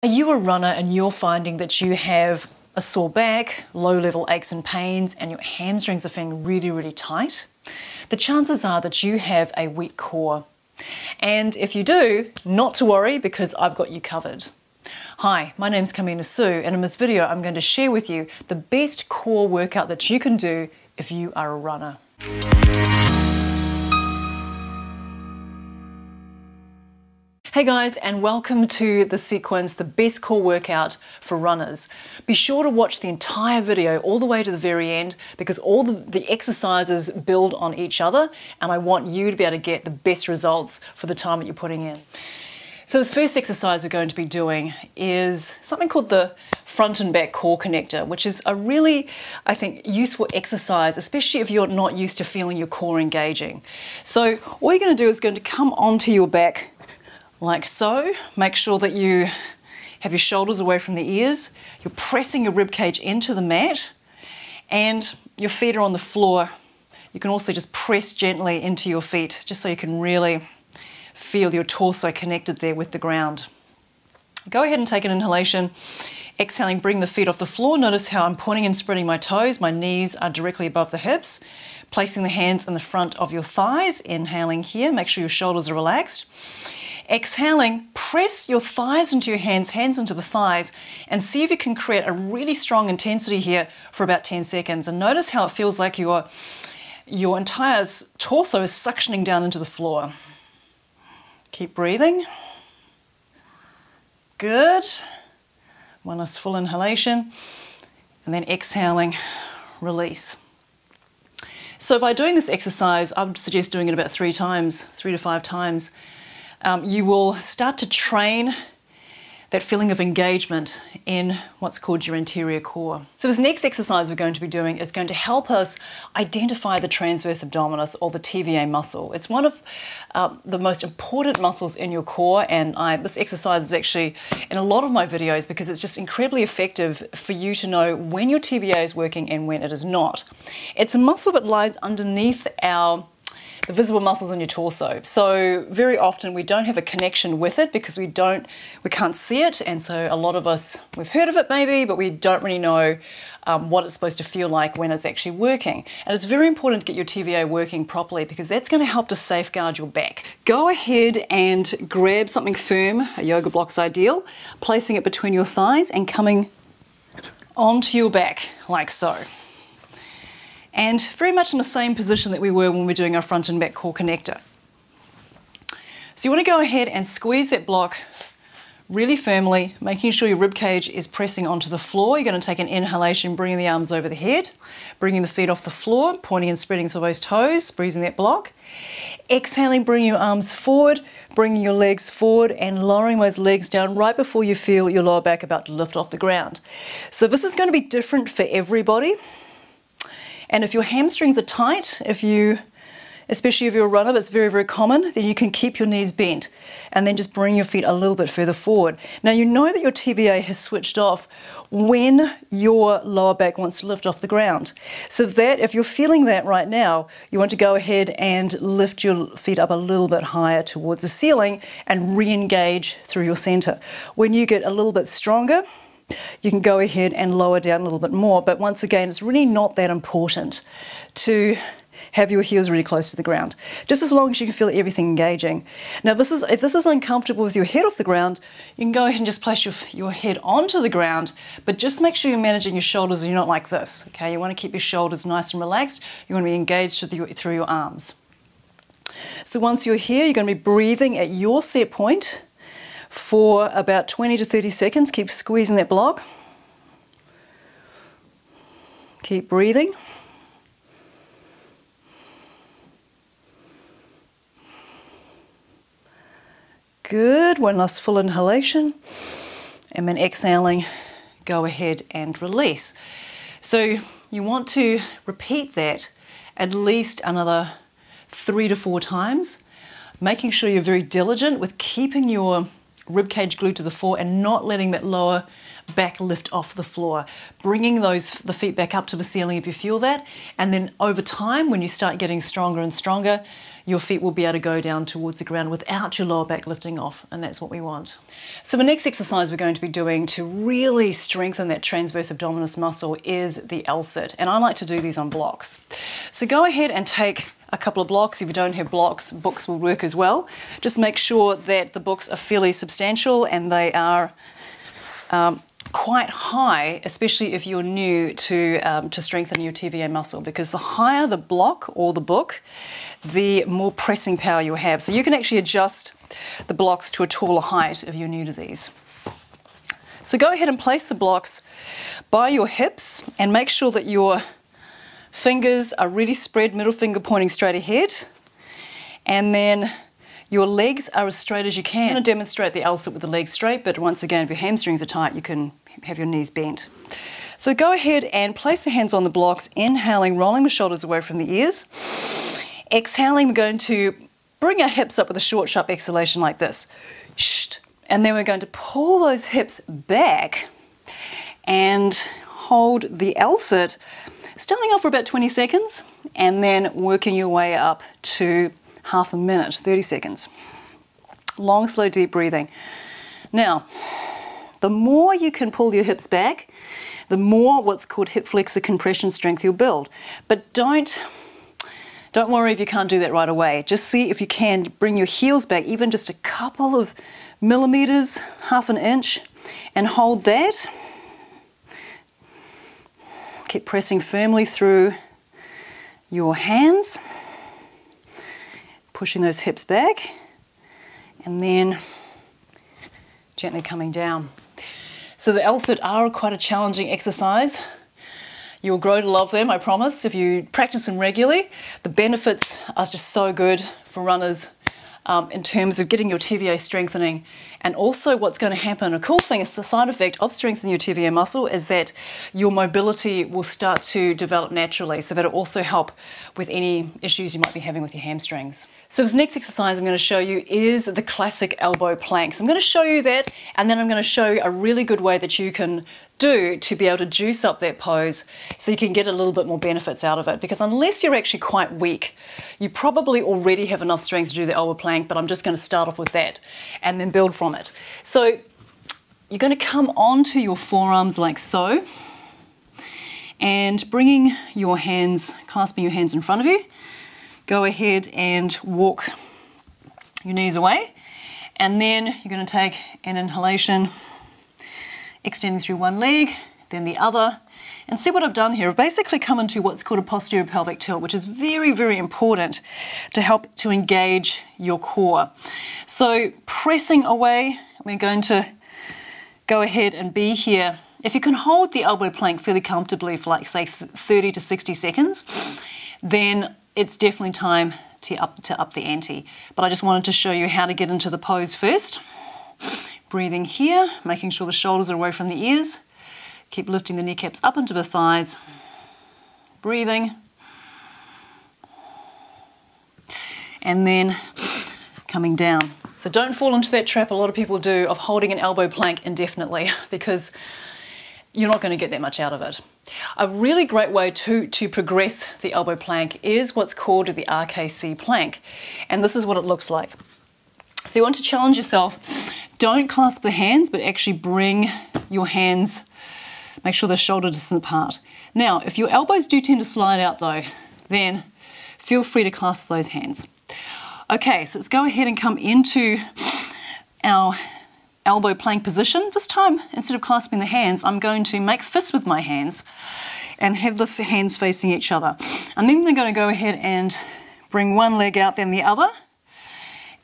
Are you a runner and you're finding that you have a sore back, low-level aches and pains, and your hamstrings are feeling really, really tight? The chances are that you have a weak core. And if you do, not to worry, because I've got you covered. Hi, my name's Lsit, and in this video I'm going to share with you the best core workout that you can do if you are a runner. Hey guys, and welcome to the sequence, the best core workout for runners. Be sure to watch the entire video all the way to the very end because all the exercises build on each other, and I want you to be able to get the best results for the time that you're putting in. So this first exercise we're going to be doing is something called the front and back core connector, which is a really, I think, useful exercise, especially if you're not used to feeling your core engaging. So all you're going to do is going to come onto your back like so. Make sure that you have your shoulders away from the ears. You're pressing your rib cage into the mat and your feet are on the floor. You can also just press gently into your feet just so you can really feel your torso connected there with the ground. Go ahead and take an inhalation. Exhaling, bring the feet off the floor. Notice how I'm pointing and spreading my toes. My knees are directly above the hips. Placing the hands in the front of your thighs. Inhaling here, make sure your shoulders are relaxed. Exhaling, press your thighs into your hands, hands into the thighs, and see if you can create a really strong intensity here for about 10 seconds. And notice how it feels like your entire torso is suctioning down into the floor. Keep breathing. Good. One last full inhalation, and then exhaling, release. So by doing this exercise, I would suggest doing it about 3 to 5 times. You will start to train that feeling of engagement in what's called your anterior core. So this next exercise we're going to be doing is going to help us identify the transverse abdominis, or the TVA muscle. It's one of the most important muscles in your core, and this exercise is actually in a lot of my videos because it's just incredibly effective for you to know when your TVA is working and when it is not. It's a muscle that lies underneath the visible muscles on your torso. So very often we don't have a connection with it because we can't see it, and so a lot of us, we've heard of it maybe, but we don't really know what it's supposed to feel like when it's actually working. And it's very important to get your TVA working properly because that's going to help to safeguard your back. Go ahead and grab something firm, a yoga block's ideal, placing it between your thighs and coming onto your back like so. And very much in the same position that we were when we were doing our front and back core connector. So you want to go ahead and squeeze that block really firmly, making sure your rib cage is pressing onto the floor. You're going to take an inhalation, bringing the arms over the head, bringing the feet off the floor, pointing and spreading those toes, squeezing that block. Exhaling, bringing your arms forward, bringing your legs forward and lowering those legs down right before you feel your lower back about to lift off the ground. So this is going to be different for everybody. And if your hamstrings are tight, especially if you're a runner, that's very, very common, then you can keep your knees bent and then just bring your feet a little bit further forward. Now you know that your TVA has switched off when your lower back wants to lift off the ground. So that, if you're feeling that right now, you want to go ahead and lift your feet up a little bit higher towards the ceiling and re-engage through your center. When you get a little bit stronger, you can go ahead and lower down a little bit more, but once again, it's really not that important to have your heels really close to the ground, just as long as you can feel everything engaging. Now, if this is uncomfortable with your head off the ground, you can go ahead and just place your head onto the ground, but just make sure you're managing your shoulders and you're not like this, okay? You want to keep your shoulders nice and relaxed. You want to be engaged through your arms. So once you're here, you're going to be breathing at your set point for about 20 to 30 seconds. Keep squeezing that block. Keep breathing. Good. One last full inhalation. And then exhaling, go ahead and release. So you want to repeat that at least another 3 to 4 times, making sure you're very diligent with keeping your ribcage glued to the floor and not letting that lower back lift off the floor. Bringing the feet back up to the ceiling if you feel that, and then over time when you start getting stronger and stronger, your feet will be able to go down towards the ground without your lower back lifting off, and that's what we want. So the next exercise we're going to be doing to really strengthen that transverse abdominis muscle is the Lsit, and I like to do these on blocks. So go ahead and take a couple of blocks. If you don't have blocks, books will work as well. Just make sure that the books are fairly substantial and they are quite high, especially if you're new to strengthen your TVA muscle, because the higher the block or the book, the more pressing power you'll have. So you can actually adjust the blocks to a taller height if you're new to these. So go ahead and place the blocks by your hips and make sure that your fingers are really spread, middle finger pointing straight ahead, and then your legs are as straight as you can. I'm going to demonstrate the Lsit with the legs straight, but once again, if your hamstrings are tight, you can have your knees bent. So go ahead and place your hands on the blocks, inhaling, rolling the shoulders away from the ears. Exhaling, we're going to bring our hips up with a short, sharp exhalation like this. And then we're going to pull those hips back and hold the Lsit, starting off for about 20 seconds and then working your way up to half a minute, 30 seconds. Long, slow, deep breathing. Now, the more you can pull your hips back, the more what's called hip flexor compression strength you'll build. But don't worry if you can't do that right away. Just see if you can bring your heels back even just a couple of millimeters, half an inch, and hold that. Keep pressing firmly through your hands, pushing those hips back, and then gently coming down. So the Lsit are quite a challenging exercise. You'll grow to love them, I promise, if you practice them regularly. The benefits are just so good for runners in terms of getting your TVA strengthening. And also what's going to happen, a cool thing, is the side effect of strengthening your TVA muscle is that your mobility will start to develop naturally, so that'll also help with any issues you might be having with your hamstrings. So this next exercise I'm going to show you is the classic elbow plank. So I'm going to show you that, and then I'm going to show you a really good way that you can do to be able to juice up that pose so you can get a little bit more benefits out of it, because unless you're actually quite weak, you probably already have enough strength to do the elbow plank, but I'm just going to start off with that and then build from it. So you're going to come onto your forearms like so, and bringing your hands, clasping your hands in front of you, go ahead and walk your knees away, and then you're going to take an inhalation, extending through one leg, then the other. And see what I've done here? I've basically come into what's called a posterior pelvic tilt, which is very, very important to help to engage your core. So pressing away, we're going to go ahead and be here. If you can hold the elbow plank fairly comfortably for like say 30 to 60 seconds, then it's definitely time to up the ante. But I just wanted to show you how to get into the pose first. Breathing here, making sure the shoulders are away from the ears. Keep lifting the kneecaps up into the thighs. Breathing. And then coming down. So don't fall into that trap a lot of people do of holding an elbow plank indefinitely, because you're not going to get that much out of it. A really great way to progress the elbow plank is what's called the achey plank. And this is what it looks like. So you want to challenge yourself. Don't clasp the hands, but actually bring your hands, make sure they're shoulder distance apart. Now, if your elbows do tend to slide out though, then feel free to clasp those hands. Okay, so let's go ahead and come into our elbow plank position. This time, instead of clasping the hands, I'm going to make fists with my hands and have the hands facing each other. And then I'm going to go ahead and bring one leg out, then the other.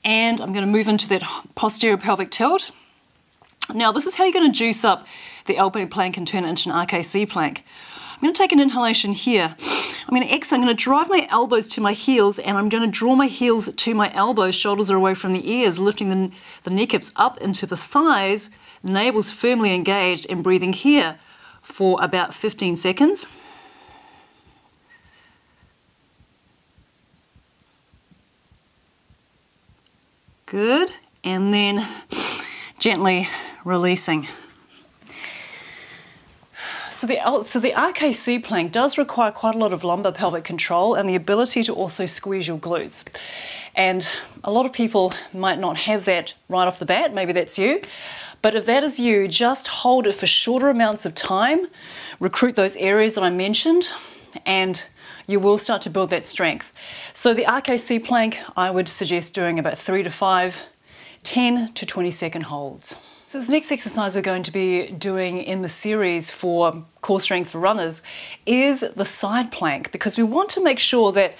And I'm going to move into that posterior pelvic tilt. Now, this is how you're going to juice up the elbow plank and turn it into an achey plank. I'm going to take an inhalation here. I'm going to exhale. I'm going to drive my elbows to my heels, and I'm going to draw my heels to my elbows. Shoulders are away from the ears, lifting the kneecaps up into the thighs, navel's firmly engaged, and breathing here for about 15 seconds. Good. And then gently releasing. So the RKC plank does require quite a lot of lumbar pelvic control and the ability to also squeeze your glutes. And a lot of people might not have that right off the bat, maybe that's you. But if that is you, just hold it for shorter amounts of time, recruit those areas that I mentioned, and you will start to build that strength. So the RKC plank, I would suggest doing about 3 to 5, 10 to 20 second holds. So this next exercise we're going to be doing in the series for core strength for runners is the side plank, because we want to make sure that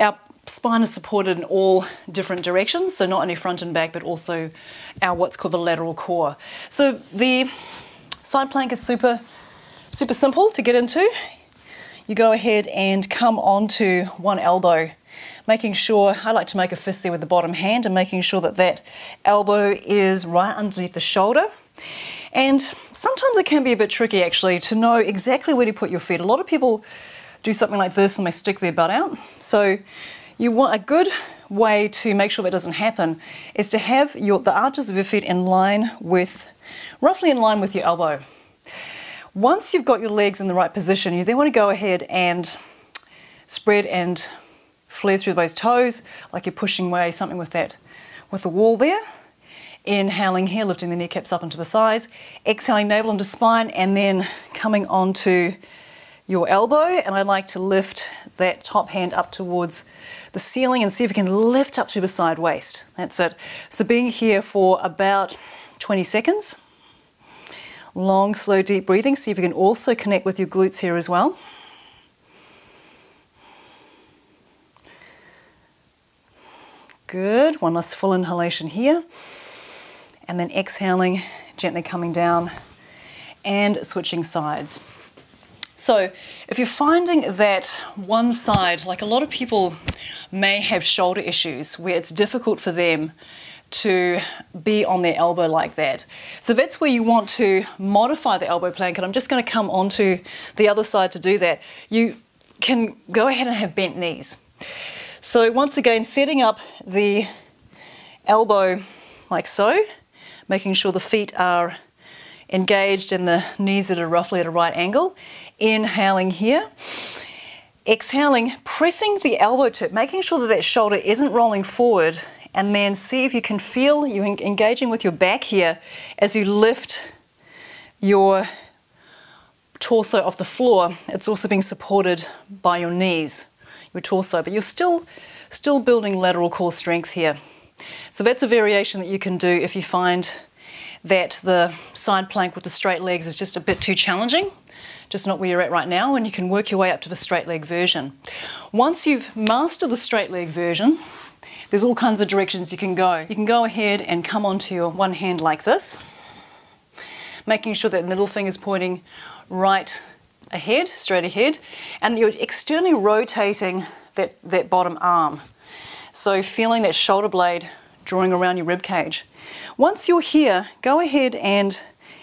our spine is supported in all different directions, so not only front and back but also our what's called the lateral core. So the side plank is super simple to get into. You go ahead and come onto one elbow, making sure, I like to make a fist there with the bottom hand and making sure that that elbow is right underneath the shoulder. And sometimes it can be a bit tricky actually to know exactly where to put your feet. A lot of people do something like this and they stick their butt out. So you want a good way to make sure that doesn't happen is to have the arches of your feet in line with, roughly in line with your elbow. Once you've got your legs in the right position, you then want to go ahead and spread and flare through those toes, like you're pushing away something with the wall there. Inhaling here, lifting the kneecaps up into the thighs. Exhaling, navel into spine, and then coming onto your elbow. And I like to lift that top hand up towards the ceiling and see if you can lift up to the side waist. That's it. So being here for about 20 seconds. Long, slow, deep breathing. See if you can also connect with your glutes here as well. Good. One last full inhalation here. And then exhaling, gently coming down and switching sides. So if you're finding that one side, like a lot of people may have shoulder issues where it's difficult for them to be on their elbow like that. So that's where you want to modify the elbow plank, and I'm just going to come onto the other side to do that. You can go ahead and have bent knees. So once again, setting up the elbow like so, making sure the feet are engaged and the knees that are roughly at a right angle. Inhaling here. Exhaling, pressing the elbow tip, making sure that that shoulder isn't rolling forward, and then see if you can feel you engaging with your back here as you lift your torso off the floor. It's also being supported by your knees, your torso, but you're still building lateral core strength here. So that's a variation that you can do if you find that the side plank with the straight legs is just a bit too challenging, just not where you're at right now, and you can work your way up to the straight leg version. Once you've mastered the straight leg version, there's all kinds of directions you can go. You can go ahead and come onto your one hand like this, making sure that middle finger's pointing right ahead, straight ahead, and you're externally rotating that bottom arm. So feeling that shoulder blade drawing around your rib cage. Once you're here, go ahead and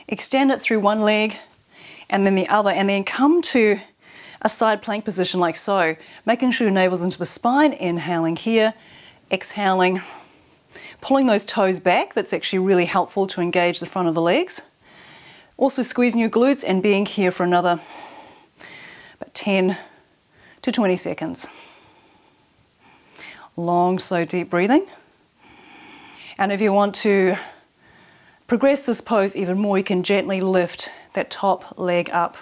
extend it through one leg and then the other, and then come to a side plank position like so, making sure your navel's into the spine, inhaling here, exhaling, pulling those toes back. That's actually really helpful to engage the front of the legs. Also squeezing your glutes and being here for another about 10 to 20 seconds. Long, slow, deep breathing. And if you want to progress this pose even more, you can gently lift that top leg up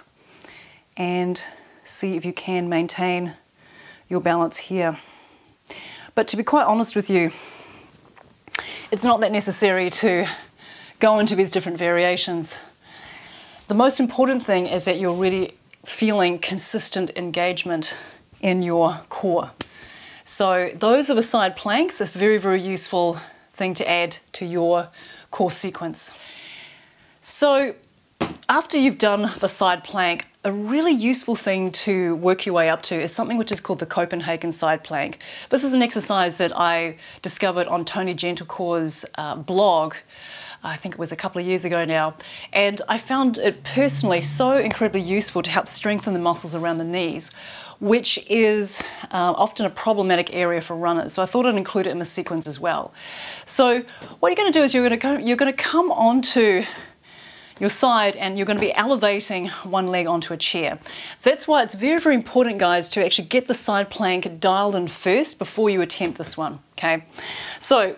and see if you can maintain your balance here. But to be quite honest with you, it's not that necessary to go into these different variations. The most important thing is that you're really feeling consistent engagement in your core. So those are the side planks, a very, very useful thing to add to your core sequence. So after you've done the side plank, a really useful thing to work your way up to is something which is called the Copenhagen side plank. This is an exercise that I discovered on Tony Gentlecore's blog. I think it was a couple of years ago now, and I found it personally so incredibly useful to help strengthen the muscles around the knees, which is often a problematic area for runners. So I thought I'd include it in the sequence as well. So what you're going to do is you're going to come onto your side, and you're going to be elevating one leg onto a chair. So that's why it's very, very important, guys, to actually get the side plank dialed in first before you attempt this one, okay? So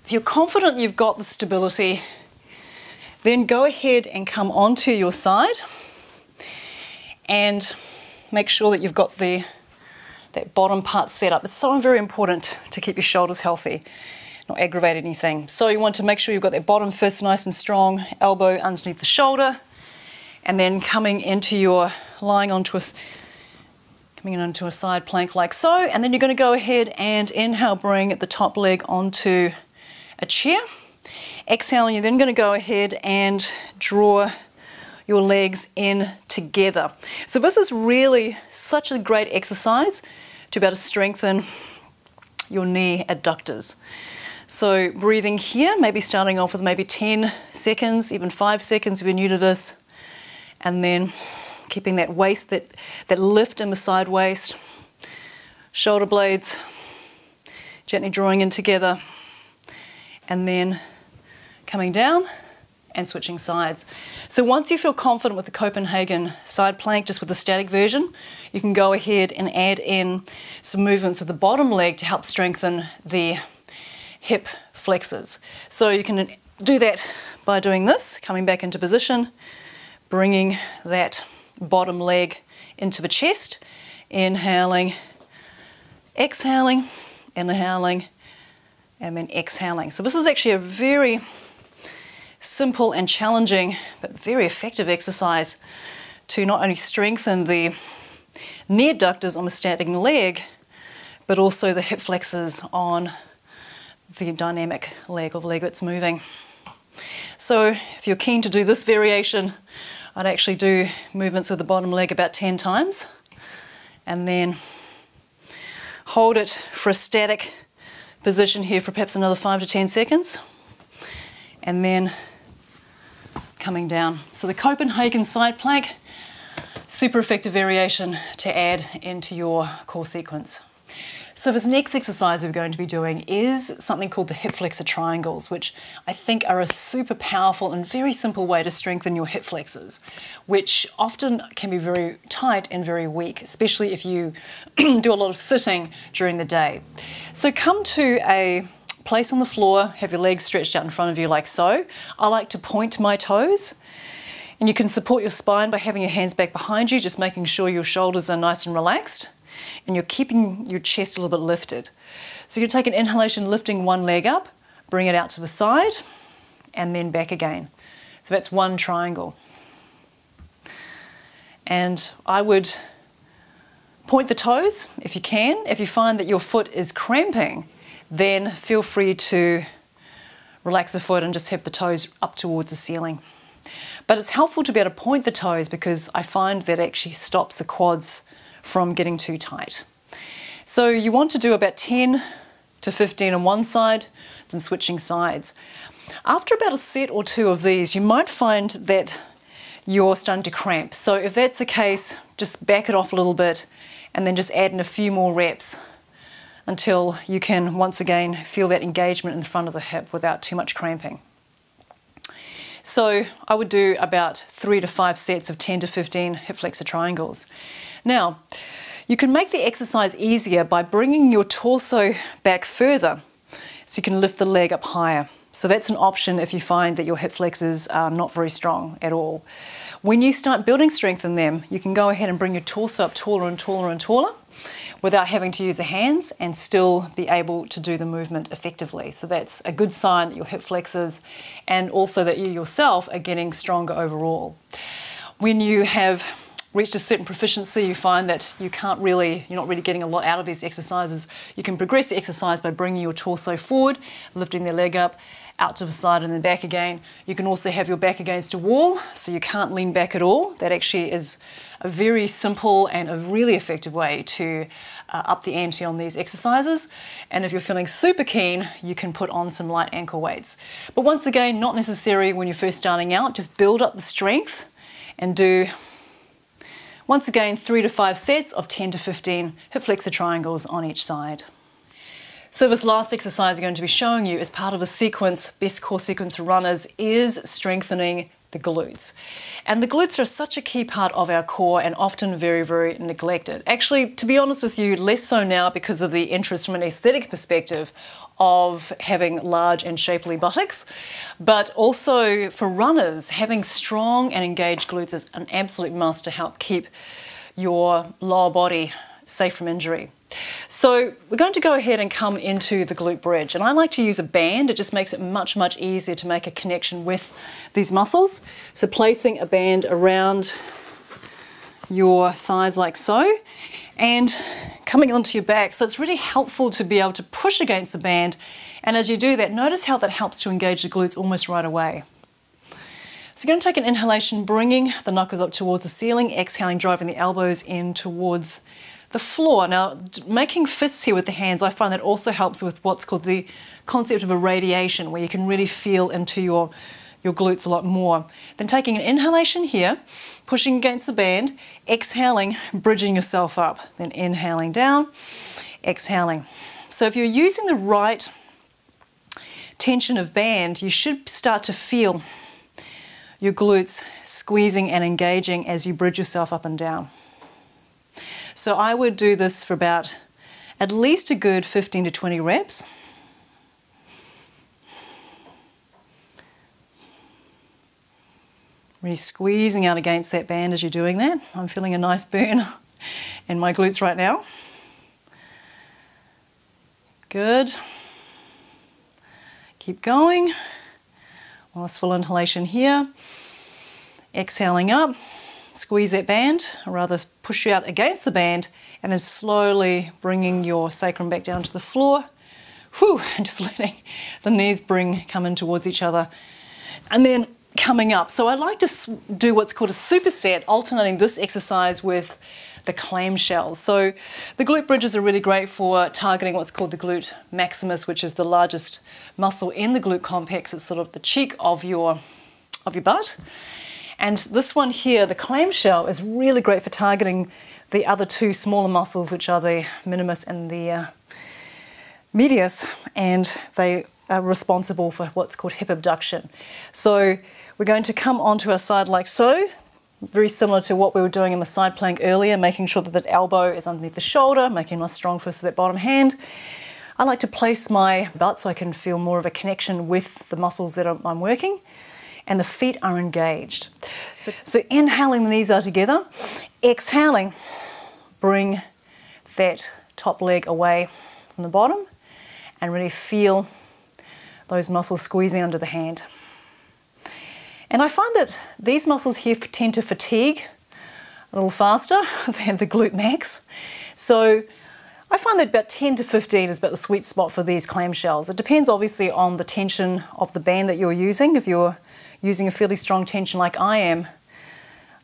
if you're confident you've got the stability, then go ahead and come onto your side and make sure that you've got that bottom part set up. It's so very important to keep your shoulders healthy, not aggravate anything. So you want to make sure you've got that bottom fist nice and strong, elbow underneath the shoulder, and then coming into lying onto a side plank like so, and then you're going to go ahead and inhale, bring the top leg onto a chair. Exhaling, you're then going to go ahead and draw your legs in together. So this is really such a great exercise to be able to strengthen your knee adductors. So breathing here, maybe starting off with maybe 10 seconds, even 5 seconds if you're new to this, and then keeping that waist, that lift in the side waist, shoulder blades gently drawing in together, and then coming down and switching sides. So once you feel confident with the Copenhagen side plank, just with the static version, you can go ahead and add in some movements with the bottom leg to help strengthen the hip flexors. So you can do that by doing this, coming back into position, bringing that bottom leg into the chest, inhaling, exhaling, inhaling, and then exhaling. So this is actually a very simple and challenging but very effective exercise to not only strengthen the knee adductors on the standing leg, but also the hip flexors on the dynamic leg or the leg that's moving. So if you're keen to do this variation, I'd actually do movements with the bottom leg about 10 times and then hold it for a static position here for perhaps another 5 to 10 seconds, and then coming down. So the Copenhagen side plank, super effective variation to add into your core sequence. So this next exercise we're going to be doing is something called the hip flexor triangles, which I think are a super powerful and very simple way to strengthen your hip flexors, which often can be very tight and very weak, especially if you do a lot of sitting during the day. So come to a place on the floor, have your legs stretched out in front of you like so. I like to point my toes, and you can support your spine by having your hands back behind you, just making sure your shoulders are nice and relaxed, and you're keeping your chest a little bit lifted. So you take an inhalation, lifting one leg up, bring it out to the side, and then back again. So that's one triangle. And I would point the toes if you can. If you find that your foot is cramping, then feel free to relax the foot and just have the toes up towards the ceiling. But it's helpful to be able to point the toes because I find that actually stops the quads from getting too tight. So you want to do about 10 to 15 on one side, then switching sides. After about a set or two of these, you might find that you're starting to cramp. So if that's the case, just back it off a little bit and then just add in a few more reps until you can once again feel that engagement in the front of the hip without too much cramping. So I would do about 3 to 5 sets of 10 to 15 hip flexor triangles. Now, you can make the exercise easier by bringing your torso back further so you can lift the leg up higher. So that's an option if you find that your hip flexors are not very strong at all. When you start building strength in them, you can go ahead and bring your torso up taller and taller and taller without having to use the hands and still be able to do the movement effectively. So that's a good sign that your hip flexors and also that you yourself are getting stronger overall. When you have reached a certain proficiency, you find that you're not really getting a lot out of these exercises. You can progress the exercise by bringing your torso forward, lifting the leg up, out to the side and then back again. You can also have your back against a wall, so you can't lean back at all. That actually is a very simple and a really effective way to up the ante on these exercises. And if you're feeling super keen, you can put on some light ankle weights. But once again, not necessary when you're first starting out. Just build up the strength and do, once again, 3 to 5 sets of 10 to 15 hip flexor triangles on each side. So this last exercise I'm going to be showing you as part of a sequence, best core sequence for runners, is strengthening the glutes. And the glutes are such a key part of our core and often very, very neglected. Actually, to be honest with you, less so now because of the interest from an aesthetic perspective of having large and shapely buttocks, but also for runners, having strong and engaged glutes is an absolute must to help keep your lower body safe from injury. So we're going to go ahead and come into the glute bridge, and I like to use a band. It just makes it much, much easier to make a connection with these muscles. So placing a band around your thighs like so, and coming onto your back. So it's really helpful to be able to push against the band, and as you do that, notice how that helps to engage the glutes almost right away. So you're going to take an inhalation, bringing the knuckles up towards the ceiling, exhaling, driving the elbows in towards the floor. Now, making fists here with the hands, I find that also helps with what's called the concept of a radiation, where you can really feel into your glutes a lot more. Then taking an inhalation here, pushing against the band, exhaling, bridging yourself up, then inhaling down, exhaling. So if you're using the right tension of band, you should start to feel your glutes squeezing and engaging as you bridge yourself up and down. So I would do this for about at least a good 15 to 20 reps. Really squeezing out against that band as you're doing that. I'm feeling a nice burn in my glutes right now. Good. Keep going. Nice full inhalation here. Exhaling up. Squeeze that band, or rather push you out against the band, and then slowly bringing your sacrum back down to the floor. Whew, and just letting the knees come in towards each other. And then coming up. So I like to do what's called a superset, alternating this exercise with the clamshell. So the glute bridges are really great for targeting what's called the glute maximus, which is the largest muscle in the glute complex. It's sort of the cheek of your butt. And this one here, the clamshell, is really great for targeting the other two smaller muscles, which are the minimus and the medius, and they are responsible for what's called hip abduction. So we're going to come onto our side like so, very similar to what we were doing in the side plank earlier, making sure that that elbow is underneath the shoulder, making a nice strong fist with that bottom hand. I like to place my butt so I can feel more of a connection with the muscles that I'm working, and the feet are engaged. So inhaling, the knees are together. Exhaling, bring that top leg away from the bottom and really feel those muscles squeezing under the hand. And I find that these muscles here tend to fatigue a little faster than the glute max. So I find that about 10 to 15 is about the sweet spot for these clamshells. It depends obviously on the tension of the band that you're using. If you're using a fairly strong tension like I am,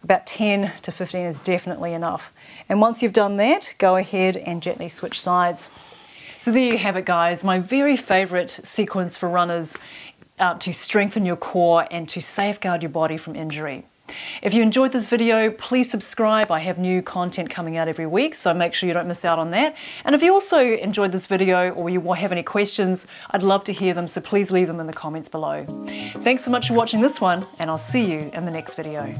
about 10 to 15 is definitely enough. And once you've done that, go ahead and gently switch sides. So there you have it, guys. My very favorite sequence for runners to strengthen your core and to safeguard your body from injury. If you enjoyed this video, please subscribe. I have new content coming out every week, so make sure you don't miss out on that. And if you also enjoyed this video or you have any questions, I'd love to hear them, so please leave them in the comments below. Thanks so much for watching this one, and I'll see you in the next video.